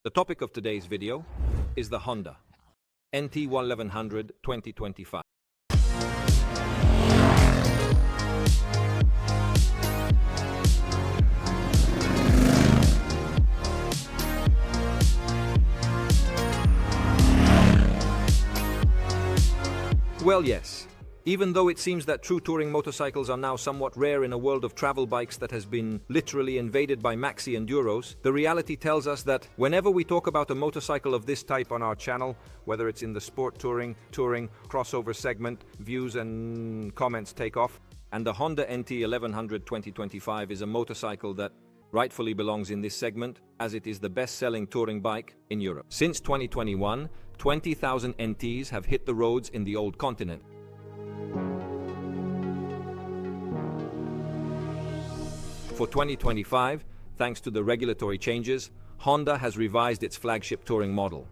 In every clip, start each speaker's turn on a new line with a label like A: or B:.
A: The topic of today's video is the Honda NT1100 2025. Well, yes. Even though it seems that true touring motorcycles are now somewhat rare in a world of travel bikes that has been literally invaded by maxi enduros, the reality tells us that whenever we talk about a motorcycle of this type on our channel, whether it's in the sport touring, crossover segment, views and comments take off, and the Honda NT1100 2025 is a motorcycle that rightfully belongs in this segment, as it is the best-selling touring bike in Europe. Since 2021, 20,000 NTs have hit the roads in the old continent. For 2025, thanks to the regulatory changes, Honda has revised its flagship touring model.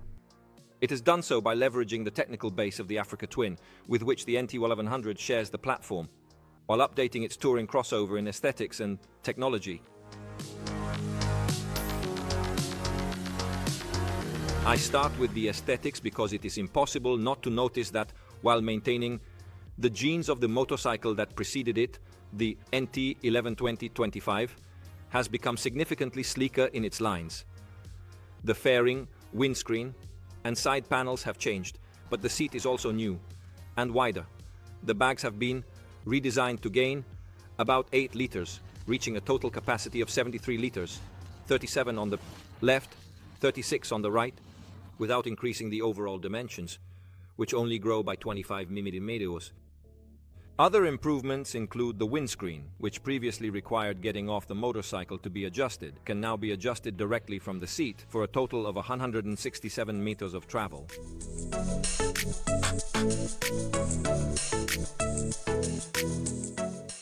A: It has done so by leveraging the technical base of the Africa Twin, with which the NT1100 shares the platform, while updating its touring crossover in aesthetics and technology. I start with the aesthetics because it is impossible not to notice that while maintaining the genes of the motorcycle that preceded it, the NT1120-25 has become significantly sleeker in its lines. The fairing, windscreen, and side panels have changed, but the seat is also new and wider. The bags have been redesigned to gain about 8 liters, reaching a total capacity of 73 liters, 37 on the left, 36 on the right, without increasing the overall dimensions, which only grow by 25 millimeters. Other improvements include the windscreen, which previously required getting off the motorcycle to be adjusted, can now be adjusted directly from the seat for a total of 167 meters of travel.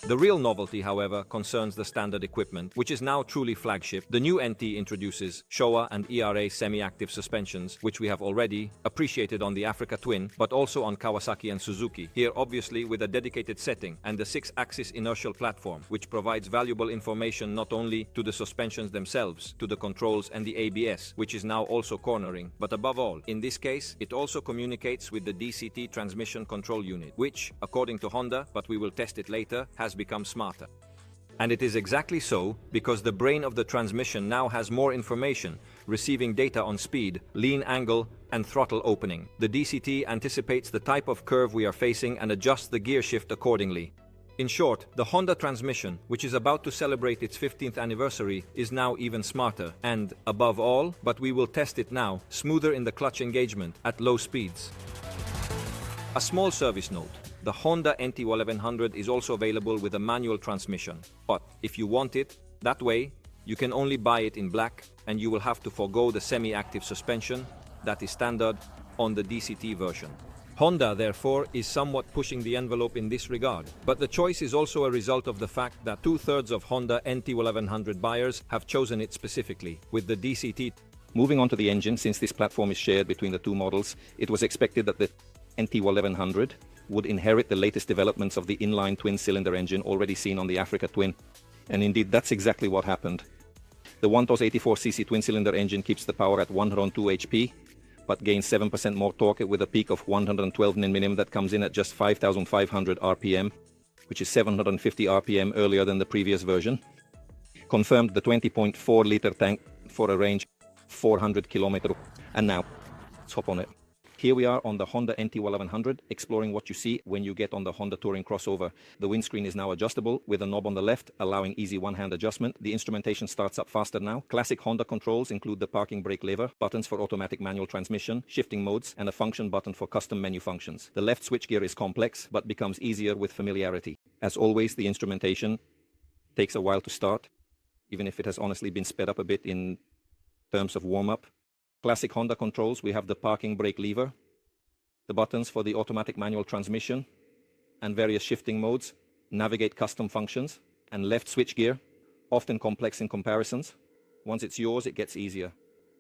A: The real novelty, however, concerns the standard equipment, which is now truly flagship. The new NT introduces Showa and ERA semi-active suspensions, which we have already appreciated on the Africa Twin, but also on Kawasaki and Suzuki. Here, obviously, with a dedicated setting and the 6-axis inertial platform, which provides valuable information not only to the suspensions themselves, to the controls and the ABS, which is now also cornering, but above all, in this case, it also communicates with the DCT transmission control unit, which, according to Honda, but we will test it later, has become smarter. And it is exactly so because the brain of the transmission now has more information, receiving data on speed, lean angle, and throttle opening. The DCT anticipates the type of curve we are facing and adjusts the gear shift accordingly. In short, the Honda transmission, which is about to celebrate its 15th anniversary, is now even smarter and, above all, but we will test it now, smoother in the clutch engagement at low speeds. A small service note. The Honda NT1100 is also available with a manual transmission, but if you want it that way, you can only buy it in black and you will have to forego the semi-active suspension that is standard on the DCT version. Honda, therefore, is somewhat pushing the envelope in this regard, but the choice is also a result of the fact that 2/3 of Honda NT1100 buyers have chosen it specifically, with the DCT.
B: Moving on to the engine, since this platform is shared between the two models, it was expected that the NT1100 would inherit the latest developments of the inline twin-cylinder engine already seen on the Africa Twin. And indeed, that's exactly what happened. The 184cc twin-cylinder engine keeps the power at 102 HP, but gains 7% more torque with a peak of 112 Nm that comes in at just 5,500 RPM, which is 750 RPM earlier than the previous version. Confirmed the 20.4-liter tank for a range 400 km. And now, let's hop on it. Here we are on the Honda NT1100, exploring what you see when you get on the Honda Touring crossover. The windscreen is now adjustable with a knob on the left, allowing easy one-hand adjustment. The instrumentation starts up faster now. Classic Honda controls include the parking brake lever, buttons for automatic manual transmission, shifting modes, and a function button for custom menu functions. The left switchgear is complex, but becomes easier with familiarity. As always, the instrumentation takes a while to start, even if it has honestly been sped up a bit in terms of warm-up. Classic Honda controls, we have the parking brake lever, the buttons for the automatic manual transmission, and various shifting modes, navigate custom functions, and left switchgear, often complex in comparisons. Once it's yours, it gets easier.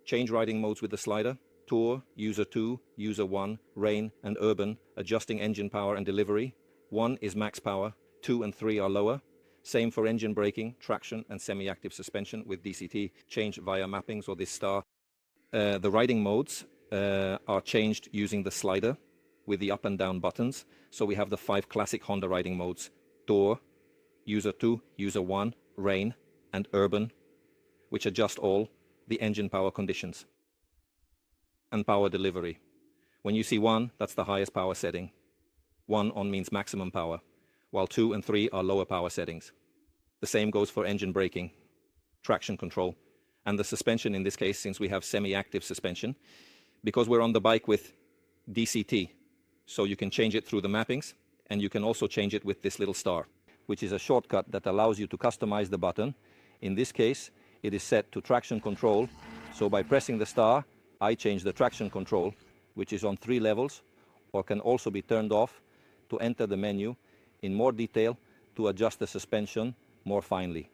B: Change riding modes with the slider, Tour, User 2, User 1, Rain, and Urban, adjusting engine power and delivery. 1 is max power, 2 and 3 are lower. Same for engine braking, traction, and semi-active suspension with DCT, changed via mappings or this star. The riding modes are changed using the slider with the up and down buttons. So we have the 5 classic Honda riding modes: Tour, User 2, User 1, Rain, and Urban, which adjust all the engine power conditions and power delivery. When you see 1, that's the highest power setting. 1 on means maximum power, while 2 and 3 are lower power settings. The same goes for engine braking, traction control, and the suspension in this case, since we have semi-active suspension, because we're on the bike with DCT. So you can change it through the mappings, and you can also change it with this little star, which is a shortcut that allows you to customize the button. In this case, it is set to traction control. So by pressing the star, I change the traction control, which is on 3 levels, or can also be turned off to enter the menu in more detail to adjust the suspension more finely.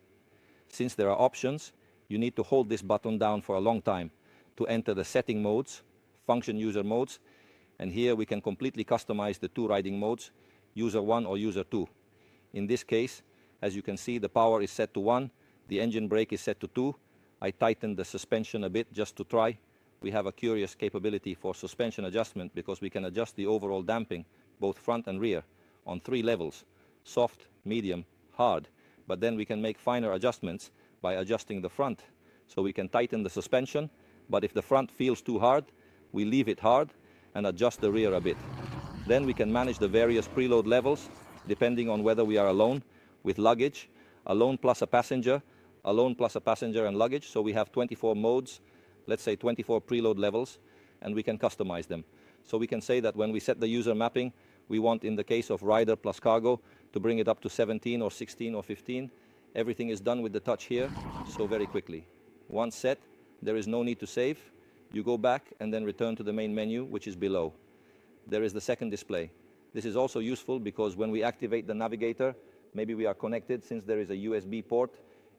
B: Since there are options, you need to hold this button down for a long time to enter the setting modes, function user modes, and here we can completely customize the 2 riding modes, user 1 or user 2. In this case, as you can see, the power is set to 1, the engine brake is set to 2. I tightened the suspension a bit just to try. We have a curious capability for suspension adjustment because we can adjust the overall damping, both front and rear, on 3 levels: soft, medium, hard. But then we can make finer adjustments by adjusting the front. So we can tighten the suspension, but if the front feels too hard, we leave it hard and adjust the rear a bit. Then we can manage the various preload levels depending on whether we are alone, with luggage, alone plus a passenger, alone plus a passenger and luggage. So we have 24 modes, let's say 24 preload levels, and we can customize them. So we can say that when we set the user mapping, we want, in the case of rider plus cargo, to bring it up to 17 or 16 or 15. Everything is done with the touch here, so very quickly. Once set, there is no need to save. You go back and then return to the main menu, which is below. There is the second display. This is also useful because when we activate the navigator, maybe we are connected, since there is a USB port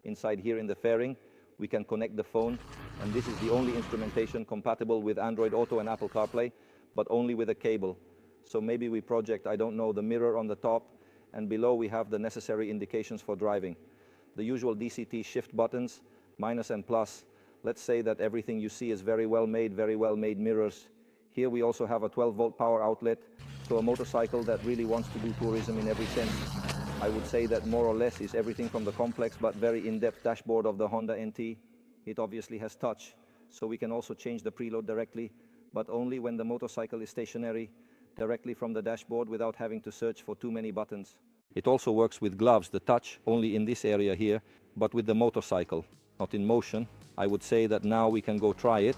B: inside here in the fairing, we can connect the phone, and this is the only instrumentation compatible with Android Auto and Apple CarPlay, but only with a cable. So maybe we project, I don't know, the mirror on the top, and below we have the necessary indications for driving. The usual DCT shift buttons, minus and plus. Let's say that everything you see is very well made mirrors. Here we also have a 12-volt power outlet, so a motorcycle that really wants to do tourism in every sense. I would say that more or less is everything from the complex but very in-depth dashboard of the Honda NT. It obviously has touch, so we can also change the preload directly, but only when the motorcycle is stationary, directly from the dashboard without having to search for too many buttons. It also works with gloves, the touch only in this area here, but with the motorcycle, not in motion. I would say that now we can go try it.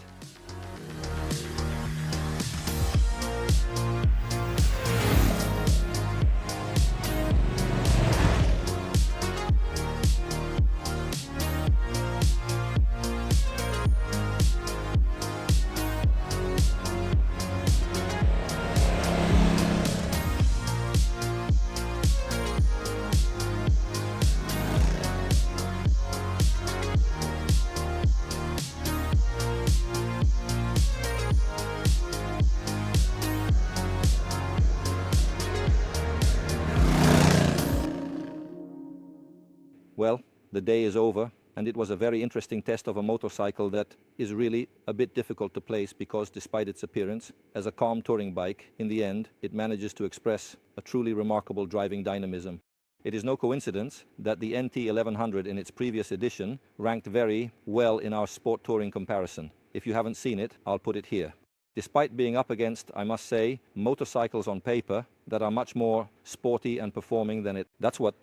B: Well, the day is over, and it was a very interesting test of a motorcycle that is really a bit difficult to place because, despite its appearance as a calm touring bike, in the end it manages to express a truly remarkable driving dynamism. It is no coincidence that the NT 1100 in its previous edition ranked very well in our sport touring comparison. If you haven't seen it, I'll put it here. Despite being up against, I must say, motorcycles on paper that are much more sporty and performing than it. That's what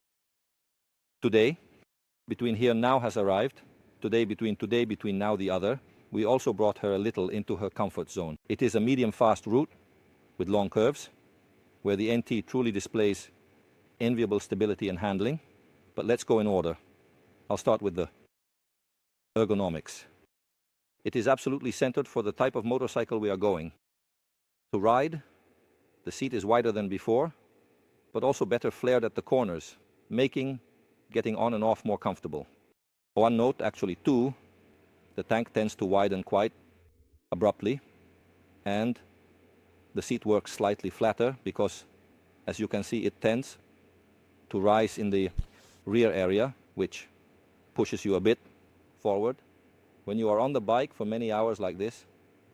B: today, between here now has arrived. Today, between now the other. We also brought her a little into her comfort zone. It is a medium-fast route with long curves, where the NT truly displays enviable stability and handling. But let's go in order. I'll start with the ergonomics. It is absolutely centered for the type of motorcycle we are going. To ride, the seat is wider than before, but also better flared at the corners, making getting on and off more comfortable. One note, actually two, the tank tends to widen quite abruptly, and the seat works slightly flatter because, as you can see, it tends to rise in the rear area, which pushes you a bit forward. When you are on the bike for many hours like this,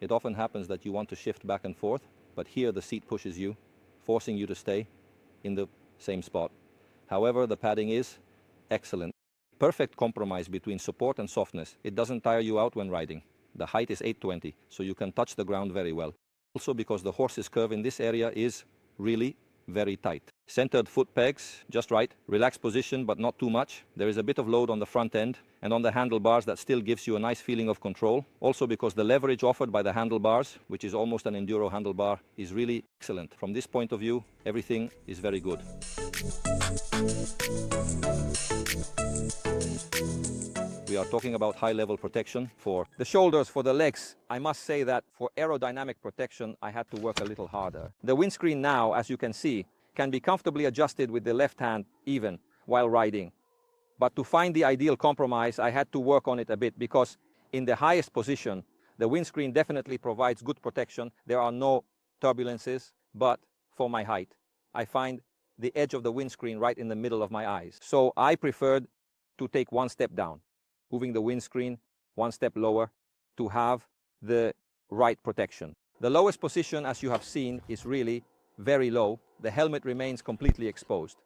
B: it often happens that you want to shift back and forth, but here the seat pushes you, forcing you to stay in the same spot. However, the padding is excellent. Perfect compromise between support and softness. It doesn't tire you out when riding. The height is 820, so you can touch the ground very well. Also because the horse's curve in this area is really very tight. Centered foot pegs, just right. Relaxed position, but not too much. There is a bit of load on the front end and on the handlebars that still gives you a nice feeling of control. Also because the leverage offered by the handlebars, which is almost an enduro handlebar, is really excellent. From this point of view, everything is very good. We are talking about high-level protection for the shoulders, for the legs. I must say that for aerodynamic protection, I had to work a little harder. The windscreen now, as you can see, can be comfortably adjusted with the left hand even while riding. But to find the ideal compromise, I had to work on it a bit because in the highest position, the windscreen definitely provides good protection. There are no turbulences, but for my height, I find the edge of the windscreen right in the middle of my eyes. So I preferred to take one step down, moving the windscreen one step lower to have the right protection. The lowest position, as you have seen, is really very low. The helmet remains completely exposed.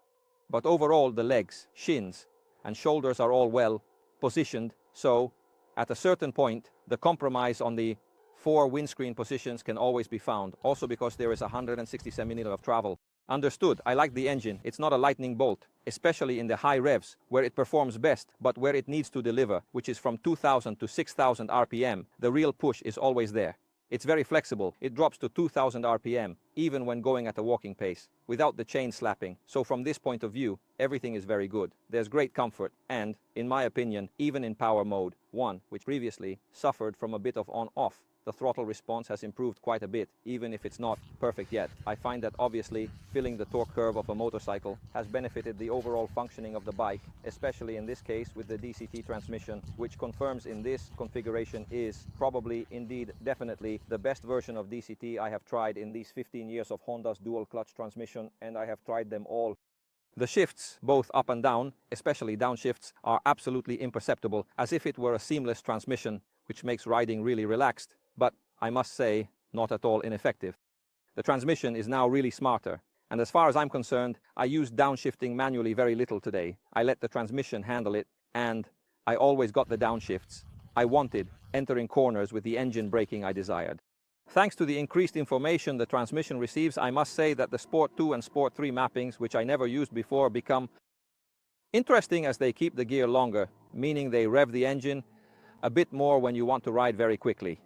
B: But overall, the legs, shins, and shoulders are all well positioned. So at a certain point, the compromise on the 4 windscreen positions can always be found. Also because there is 160 centimeters of travel. Understood, I like the engine. It's not a lightning bolt, especially in the high revs, where it performs best, but where it needs to deliver, which is from 2000 to 6000 RPM, the real push is always there. It's very flexible. It drops to 2000 RPM, even when going at a walking pace, without the chain slapping. So from this point of view, everything is very good. There's great comfort, and, in my opinion, even in power mode 1, which previously suffered from a bit of on-off, the throttle response has improved quite a bit, even if it's not perfect yet. I find that obviously filling the torque curve of a motorcycle has benefited the overall functioning of the bike, especially in this case with the DCT transmission, which confirms in this configuration is probably, indeed, definitely the best version of DCT I have tried in these 15 years of Honda's dual clutch transmission, and I have tried them all. The shifts, both up and down, especially downshifts, are absolutely imperceptible, as if it were a seamless transmission, which makes riding really relaxed. But I must say, not at all ineffective. The transmission is now really smarter, and as far as I'm concerned, I used downshifting manually very little today. I let the transmission handle it, and I always got the downshifts I wanted, entering corners with the engine braking I desired. Thanks to the increased information the transmission receives, I must say that the Sport 2 and Sport 3 mappings, which I never used before, become interesting as they keep the gear longer, meaning they rev the engine a bit more when you want to ride very quickly.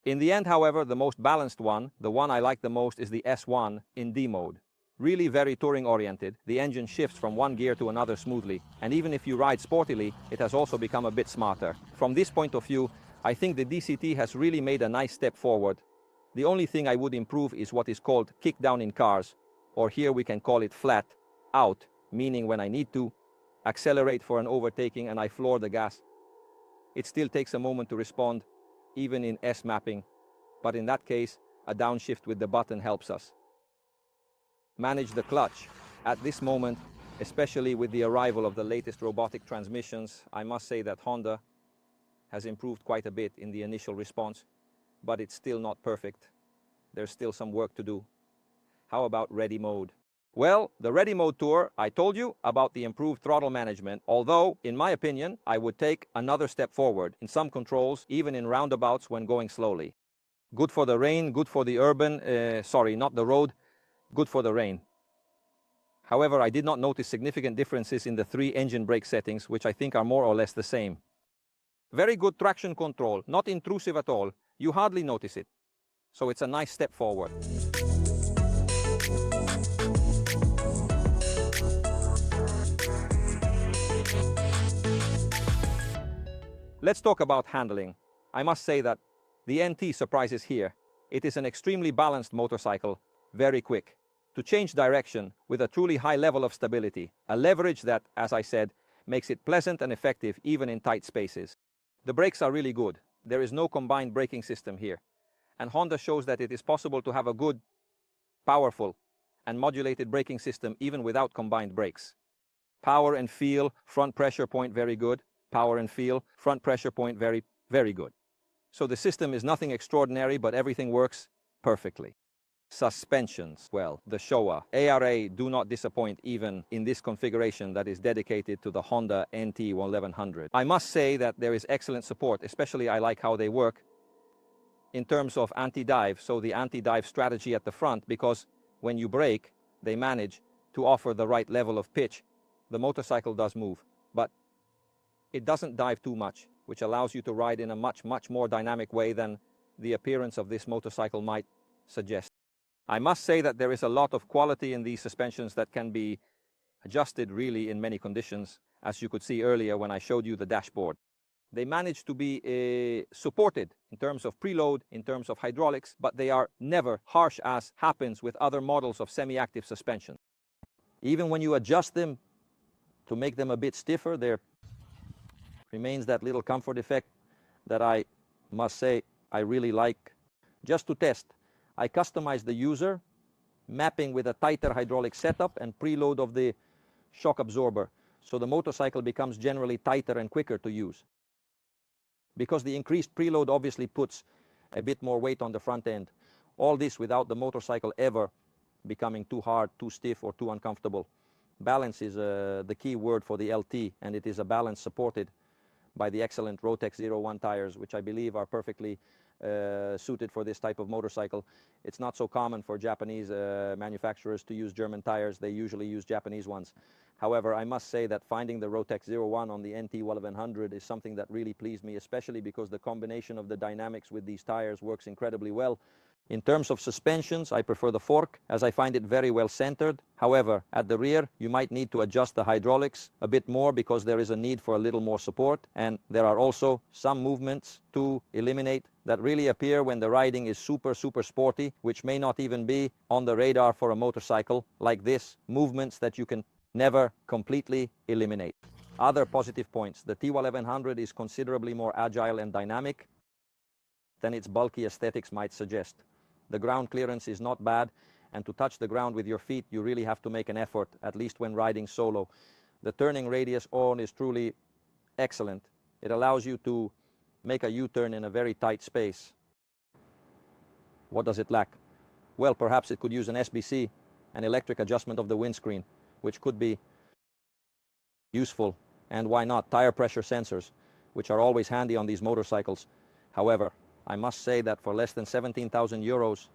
B: In the end, however, the most balanced one, the one I like the most, is the S1 in D mode. Really very touring-oriented, the engine shifts from one gear to another smoothly, and even if you ride sportily, it has also become a bit smarter. From this point of view, I think the DCT has really made a nice step forward. The only thing I would improve is what is called kickdown in cars, or here we can call it flat out, meaning when I need to accelerate for an overtaking and I floor the gas. It still takes a moment to respond, even in S mapping, but in that case, a downshift with the button helps us. Manage the clutch. At this moment, especially with the arrival of the latest robotic transmissions, I must say that Honda has improved quite a bit in the initial response, but it's still not perfect. There's still some work to do. How about ready mode? Well, the ready mode tour, I told you about the improved throttle management, although, in my opinion, I would take another step forward in some controls, even in roundabouts when going slowly. Good for the rain, good for the urban, sorry, not the road, good for the rain. However, I did not notice significant differences in the 3 engine brake settings, which I think are more or less the same. Very good traction control, not intrusive at all. You hardly notice it. So it's a nice step forward. Let's talk about handling. I must say that the NT surprises here. It is an extremely balanced motorcycle, very quick, to change direction with a truly high level of stability, a leverage that, as I said, makes it pleasant and effective even in tight spaces. The brakes are really good. There is no combined braking system here, and Honda shows that it is possible to have a good, powerful, and modulated braking system even without combined brakes. Power and feel, front pressure point very good.
A: power and feel. Front pressure point, very, very good. So the system is nothing extraordinary, but everything works perfectly. Suspensions, well, the Showa ARA do not disappoint even in this configuration that is dedicated to the Honda NT1100. I must say that there is excellent support, especially I like how they work in terms of anti-dive, so the anti-dive strategy at the front, because when you brake, they manage to offer the right level of pitch. The motorcycle does move, but it doesn't dive too much, which allows you to ride in a much more dynamic way than the appearance of this motorcycle might suggest. I must say that there is a lot of quality in these suspensions that can be adjusted really in many conditions, as you could see earlier when I showed you the dashboard. They manage to be supported in terms of preload, in terms of hydraulics, but they are never harsh as happens with other models of semi-active suspension. Even when you adjust them to make them a bit stiffer, there remains that little comfort effect that I must say I really like. Just to test, I customized the user, mapping with a tighter hydraulic setup and preload of the shock absorber, so the motorcycle becomes generally tighter and quicker to use. Because the increased preload obviously puts a bit more weight on the front end. All this without the motorcycle ever becoming too hard, too stiff, or too uncomfortable. Balance is the key word for the LT, and it is a balance supported by the excellent Rotex 01 tires, which I believe are perfectly suited for this type of motorcycle. It's not so common for Japanese manufacturers to use German tires. They usually use Japanese ones. However, I must say that finding the Rotex 01 on the NT1100 is something that really pleased me, especially because the combination of the dynamics with these tires works incredibly well. In terms of suspensions, I prefer the fork, as I find it very well centered. However, at the rear, you might need to adjust the hydraulics a bit more because there is a need for a little more support. And there are also some movements to eliminate that really appear when the riding is super sporty, which may not even be on the radar for a motorcycle like this. Movements that you can never completely eliminate. Other positive points: the T1100 is considerably more agile and dynamic than its bulky aesthetics might suggest. The ground clearance is not bad, and to touch the ground with your feet, you really have to make an effort, at least when riding solo. The turning radius on is truly excellent. It allows you to make a U-turn in a very tight space. What does it lack? Well, perhaps it could use an SBC, an electric adjustment of the windscreen, which could be useful. And why not tire pressure sensors, which are always handy on these motorcycles. However, I must say that for less than 17,000 euros,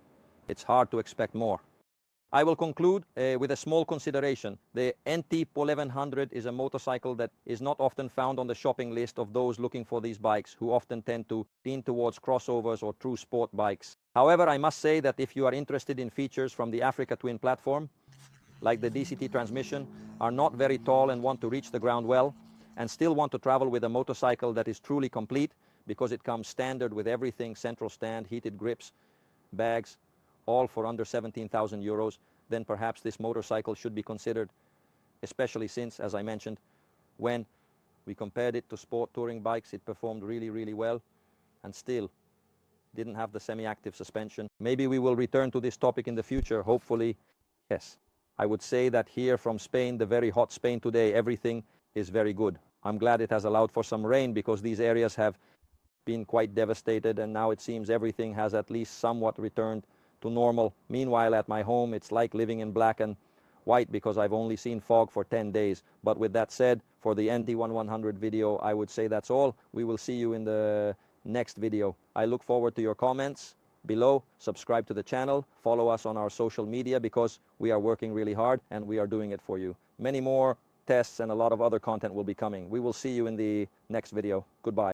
A: it's hard to expect more. I will conclude with a small consideration. The NT1100 is a motorcycle that is not often found on the shopping list of those looking for these bikes, who often tend to lean towards crossovers or true sport bikes. However, I must say that if you are interested in features from the Africa Twin platform, like the DCT transmission, are not very tall and want to reach the ground well, and still want to travel with a motorcycle that is truly complete, because it comes standard with everything: central stand, heated grips, bags, all for under 17,000 euros, then perhaps this motorcycle should be considered, especially since, as I mentioned, when we compared it to sport touring bikes, it performed really well, and still didn't have the semi-active suspension. Maybe we will return to this topic in the future, hopefully. Yes, I would say that here from Spain, the very hot Spain today, everything is very good. I'm glad it has allowed for some rain, because these areas have been quite devastated, and now it seems everything has at least somewhat returned to normal. Meanwhile, at my home, it's like living in black and white, because I've only seen fog for 10 days. But with that said, for the NT1100 video, I would say that's all. We will see you in the next video. I look forward to your comments below. Subscribe to the channel, follow us on our social media, because we are working really hard and we are doing it for you. Many more tests and a lot of other content will be coming. We will see you in the next video. Goodbye.